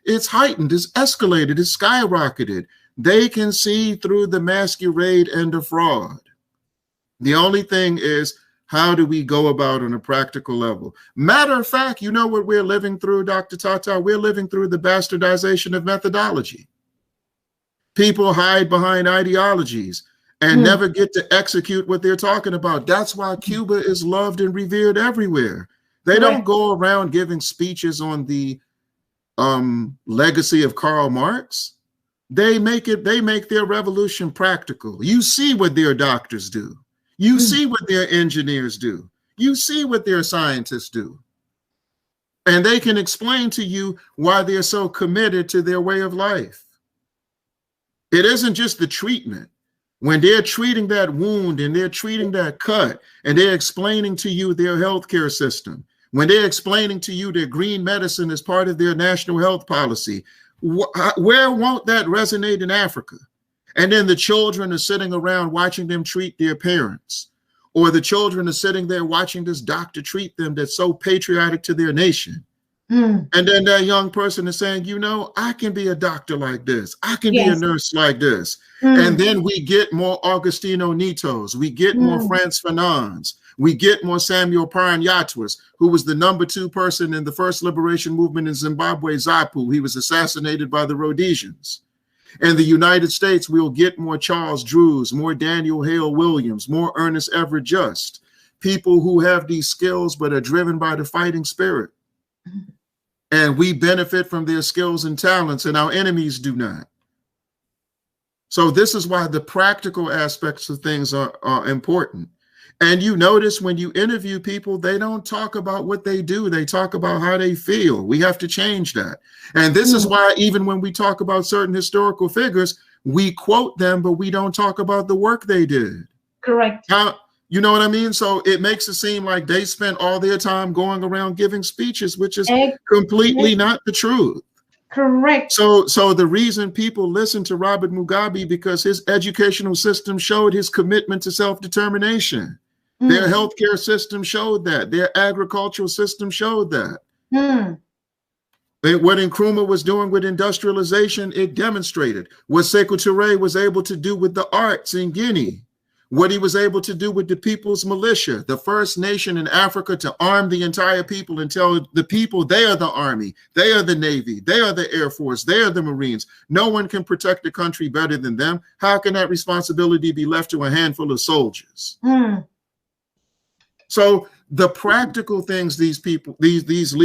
it's heightened, it's escalated, it's skyrocketed. They can see through the masquerade and the fraud. The only thing is, how do we go about on a practical level? Matter of fact, you know what we're living through, Dr. Tata? We're living through the bastardization of methodology. People hide behind ideologies and never get to execute what they're talking about. That's why Cuba is loved and revered everywhere. They don't go around giving speeches on the legacy of Karl Marx. They make their revolution practical. You see what their doctors do. You see what their engineers do. You see what their scientists do. And they can explain to you why they're so committed to their way of life. It isn't just the treatment. When they're treating that wound and they're treating that cut and they're explaining to you their healthcare system, when they're explaining to you that green medicine is part of their national health policy, where won't that resonate in Africa? And then the children are sitting around watching them treat their parents, or the children are sitting there watching this doctor treat them that's so patriotic to their nation. And then that young person is saying, you know, I can be a doctor like this. I can be a nurse like this. And then we get more Augustino Nitos. We get more Frantz Fanons. We get more Samuel Paranatywas, who was the #2 person in the first liberation movement in Zimbabwe, ZAPU. He was assassinated by the Rhodesians. In the United States, we'll get more Charles Drews, more Daniel Hale Williams, more Ernest Everett Just, people who have these skills but are driven by the fighting spirit. And we benefit from their skills and talents, and our enemies do not. So this is why the practical aspects of things are important. And you notice when you interview people, they don't talk about what they do. They talk about how they feel. We have to change that. And this is why even when we talk about certain historical figures, we quote them, but we don't talk about the work they did. Correct. You know what I mean? So it makes it seem like they spent all their time going around giving speeches, which is completely not the truth. Correct. So the reason people listen to Robert Mugabe, because his educational system showed his commitment to self-determination. Their healthcare system showed that. Their agricultural system showed that. What Nkrumah was doing with industrialization, it demonstrated. What Sekou Touré was able to do with the arts in Guinea. What he was able to do with the People's Militia, the first nation in Africa to arm the entire people and tell the people they are the army, they are the Navy, they are the Air Force, they are the Marines. No one can protect the country better than them. How can that responsibility be left to a handful of soldiers? So the practical things these people, these